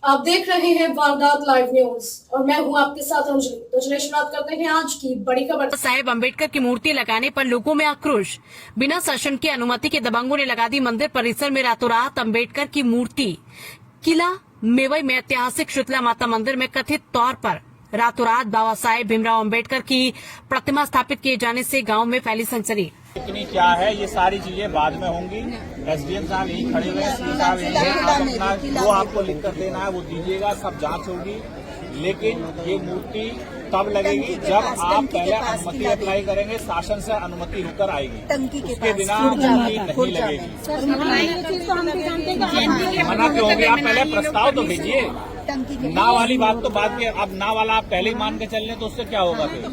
आप देख रहे हैं वारदात लाइव न्यूज और मैं हूं आपके साथ अंजलि। तो चलिए शुरुआत करते हैं आज की बड़ी खबर। साहेब अंबेडकर की मूर्ति लगाने पर लोगों में आक्रोश। बिना शासन की अनुमति के दबंगों ने लगा दी मंदिर परिसर में रातों रात अंबेडकर की मूर्ति। किला मेवई में ऐतिहासिक शीतला माता मंदिर में कथित तौर पर रातों रात बाबा साहेब भीमराव अंबेडकर की प्रतिमा स्थापित किए जाने से गांव में फैली सनसनी। इतनी क्या है, ये सारी चीजें बाद में होंगी। एसडीएम साहब यहीं खड़े हुए हैं, सी साहब यहीं हैं। आप अपना जो आपको लिख कर देना है वो दीजिएगा, सब जांच होगी। लेकिन ये मूर्ति तब लगेगी जब आप पहले अनुमति अप्लाई करेंगे, शासन से अनुमति होकर आएगी, उसके बिना मूर्ति नहीं लगेगी। मना क्यों होगी? आप पहले प्रस्ताव तो भेजिए। ना वाली बात तो बाद में, अब ना वाला आप पहले ही मान के चल रहे तो उससे क्या होगा फिर?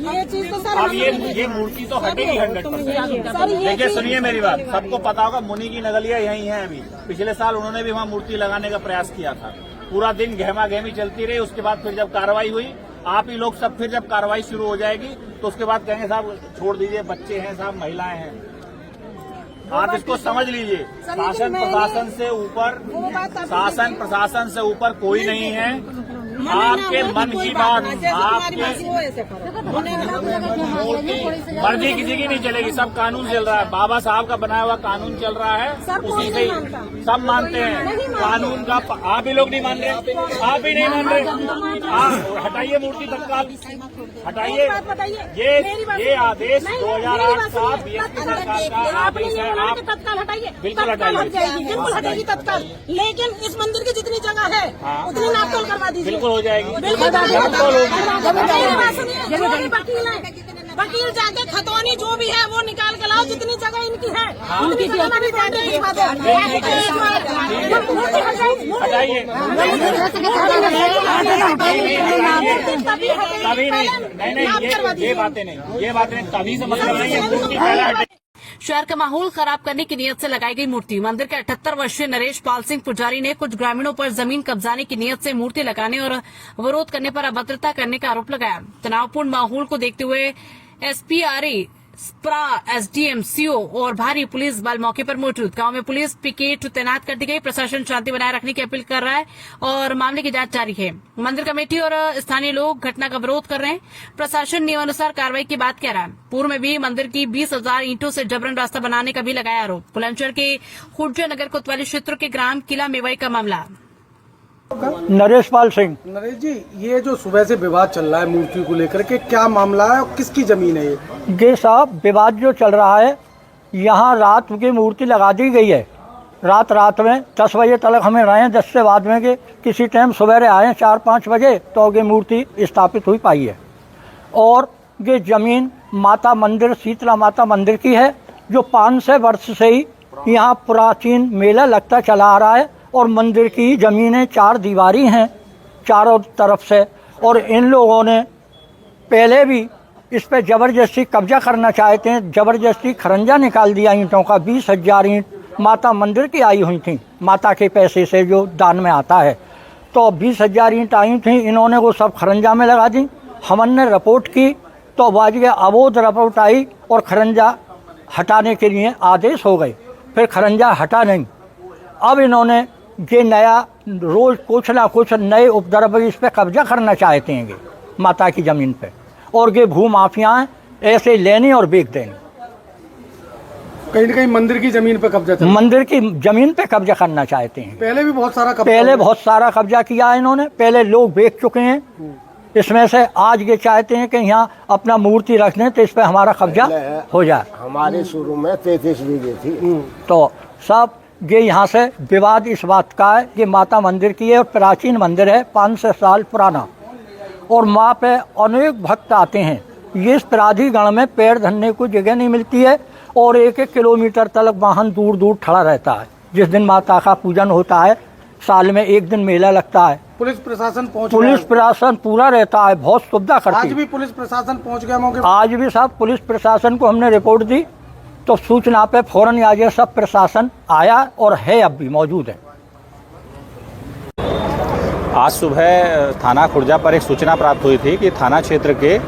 अब ये मूर्ति तो हटेगी 100%। देखिए सुनिए मेरी बात, सबको पता होगा मुनि की नगलियां यही हैं। अभी पिछले साल उन्होंने भी वहाँ मूर्ति लगाने का प्रयास किया था, पूरा दिन गहमा गहमी चलती रही। उसके बाद फिर जब कार्रवाई हुई, आप ही लोग सब फिर जब कार्रवाई शुरू हो जाएगी तो उसके बाद कहेंगे साहब छोड़ दीजिए, बच्चे हैं साहब, महिलाएं हैं। आप इसको समझ लीजिए, शासन प्रशासन से ऊपर कोई नहीं है। आपके मन की बात, आपके मर्जी किसी की नहीं चलेगी, सब कानून चल रहा है। बाबा साहब का बनाया हुआ कानून चल रहा है, उसी से सब मानते हैं कानून का। आप ही लोग नहीं मान रहे, आप ही नहीं मान रहे। हटाइए मूर्ति तत्काल, हटाइए। ये आदेश 2008 का बीएसपी सरकार का आदेश है। आप तत्काल हटाइए, बिल्कुल हटाइए तत्काल। लेकिन इस मंदिर की जितनी जगह है उतनी नापतोल करवा दीजिए। बिल्कुल हो जाएगी, वकील जाके खतौनी जो भी है वो निकाल के लाओ, जितनी जगह इनकी है उनकी तभी नहीं, ये बातें नहीं, तभी से मतलब नहीं है। शहर का माहौल खराब करने की नियत से लगाई गई मूर्ति। मंदिर के 78 वर्षीय नरेश पाल सिंह पुजारी ने कुछ ग्रामीणों पर जमीन कब्जाने की नियत से मूर्ति लगाने और विरोध करने पर अभद्रता करने का आरोप लगाया। तनावपूर्ण माहौल को देखते हुए एसपीआरए, स्प्रा, एसडीएम, सीओ और भारी पुलिस बल मौके पर मौजूद। गांव में पुलिस पिकेट तैनात कर दी गई। प्रशासन शांति बनाए रखने की अपील कर रहा है और मामले की जांच जारी है। मंदिर कमेटी और स्थानीय लोग घटना का विरोध कर रहे हैं। प्रशासन नियमानुसार कार्रवाई की बात कह रहा है। पूर्व में भी मंदिर की 20,000 ईंटों से जबरन रास्ता बनाने का भी लगाया आरोप। बुलंदशहर के खुर्जा नगर कोतवाली क्षेत्र के ग्राम किला मेवई का मामला। नरेश पाल सिंह। नरेश जी, ये जो सुबह से विवाद चल रहा है मूर्ति को लेकर के, क्या मामला है और किसकी जमीन है ये साहब विवाद जो चल रहा है, यहाँ रात की मूर्ति लगा दी गई है। रात में 10 बजे तक हमें रहे, 10 से बाद में के किसी टाइम सवेरे आए 4-5 बजे तो ये मूर्ति स्थापित हुई पाई है। और ये जमीन माता मंदिर, शीतला माता मंदिर की है, जो 500 वर्ष से ही यहाँ प्राचीन मेला लगता चला आ रहा है। और मंदिर की ज़मीनें 4 दीवारी हैं चारों तरफ से। और इन लोगों ने पहले भी इस पे ज़बरदस्ती कब्जा करना चाहते हैं। ज़बरदस्ती खरंजा निकाल दिया ईंटों का। 20,000 ईंट माता मंदिर की आई हुई थी, माता के पैसे से जो दान में आता है। तो 20,000 ईंट आई थी, इन्होंने वो सब खरंजा में लगा दी। हमने रिपोर्ट की तो वाजिब अवैध रिपोर्ट आई और खरंजा हटाने के लिए आदेश हो गए। फिर खरंजा हटा नहीं। अब इन्होंने ये नया रोज कुछ ना कुछ नए उपद्रव इस पे कब्जा करना चाहते हैं ये माता की जमीन पे। और ये भू माफियाएं ऐसे लेने और बेच देंगे। कहीं न कहीं मंदिर की जमीन पे कब्जा, मंदिर की जमीन पे कब्जा करना चाहते हैं। पहले भी बहुत सारा कब्जा किया है इन्होंने। पहले लोग बेच चुके हैं। इसमें से आज ये चाहते हैं कि यहाँ अपना मूर्ति रख दें तो इस पे हमारा कब्जा हो जाए। हमारे शुरू में 33 बीघे थी। तो सब ये यहाँ से विवाद इस बात का है कि माता मंदिर की है और प्राचीन मंदिर है, 500 साल पुराना। और माँ पे अनेक भक्त आते हैं। ये इस प्राधिकरण में पैर धरने को जगह नहीं मिलती है और 1-1 किलोमीटर तक वाहन दूर दूर खड़ा रहता है। जिस दिन माता का पूजन होता है, साल में 1 दिन मेला लगता है। पुलिस प्रशासन पूरा रहता है, बहुत सुविधा करती है। आज भी पुलिस प्रशासन पहुँच गया मौके? आज भी साहब पुलिस प्रशासन को हमने रिपोर्ट दी तो सूचना पे फौरन आज सब प्रशासन आया और है, अब भी मौजूद है। आज सुबह थाना खुर्जा पर एक सूचना प्राप्त हुई थी कि थाना क्षेत्र के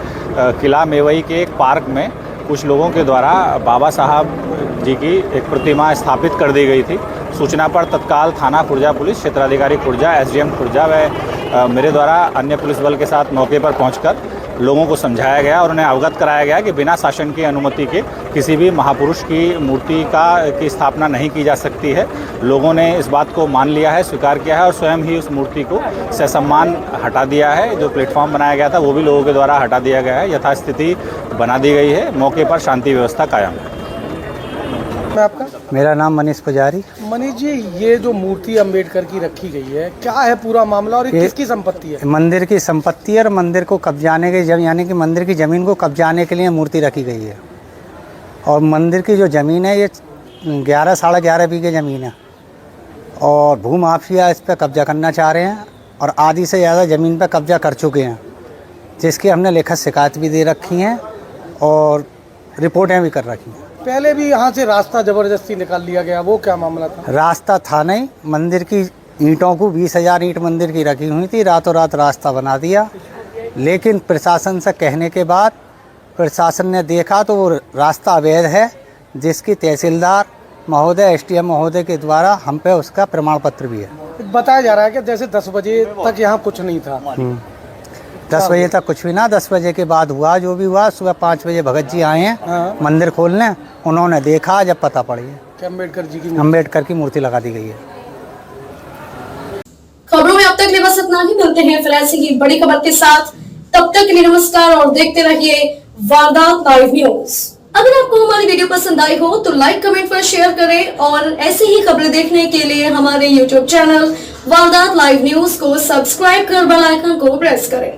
किला मेवई के एक पार्क में कुछ लोगों के द्वारा बाबा साहब जी की एक प्रतिमा स्थापित कर दी गई थी। सूचना पर तत्काल थाना खुर्जा पुलिस, क्षेत्राधिकारी खुर्जा, एसडीएम खुर्जा व मेरे द्वारा अन्य पुलिस बल के साथ मौके पर पहुंचकर लोगों को समझाया गया और उन्हें अवगत कराया गया कि बिना शासन की अनुमति के किसी भी महापुरुष की मूर्ति की स्थापना नहीं की जा सकती है। लोगों ने इस बात को मान लिया है, स्वीकार किया है और स्वयं ही उस मूर्ति को ससम्मान हटा दिया है। जो प्लेटफॉर्म बनाया गया था वो भी लोगों के द्वारा हटा दिया गया है, यथास्थिति बना दी गई है। मौके पर शांति व्यवस्था कायम है। मैं आपका मेरा नाम मनीष पुजारी। मनीष जी, ये जो मूर्ति अंबेडकर की रखी गई है, क्या है पूरा मामला और ये किसकी संपत्ति है? मंदिर की संपत्ति है और मंदिर को कब्जाने के यानी कि मंदिर की ज़मीन को कब्जाने के लिए मूर्ति रखी गई है। और मंदिर की जो ज़मीन है ये 11 साढ़े 11 बीघे ज़मीन है और भूमाफिया इस पर कब्जा करना चाह रहे हैं और आधी से ज़्यादा ज़मीन पर कब्जा कर चुके हैं, जिसकी हमने लिखित शिकायत भी दे रखी हैं और रिपोर्टें भी कर रखी हैं। पहले भी यहाँ से रास्ता जबरदस्ती निकाल लिया गया, वो क्या मामला था? रास्ता था नहीं, मंदिर की ईंटों को 20,000 ईंट मंदिर की रखी हुई थी, रातों रात रास्ता बना दिया। लेकिन प्रशासन से कहने के बाद प्रशासन ने देखा तो वो रास्ता अवैध है, जिसकी तहसीलदार महोदय, एसडीएम महोदय के द्वारा हम पे उसका प्रमाण पत्र भी है। बताया जा रहा है कि जैसे 10 बजे तक यहाँ कुछ नहीं था। 10 बजे तक कुछ भी ना, 10 बजे के बाद हुआ जो भी हुआ। सुबह 5 बजे भगत जी आए हैं मंदिर खोलने, उन्होंने देखा जब पता पड़ी है कि अम्बेडकर की मूर्ति लगा दी गई है। खबरों में अब तक के लिए बस इतना ही। मिलते हैं फिर ऐसी ही बड़ी खबर के साथ, तब तक के लिए नमस्कार और देखते रहिए वारदात लाइव न्यूज। अगर आपको हमारी वीडियो पसंद आई हो तो लाइक, कमेंट पर शेयर करें और ऐसी ही खबरें देखने के लिए हमारे YouTube चैनल वारदात लाइव न्यूज को सब्सक्राइब कर बेल आइकन को प्रेस करें।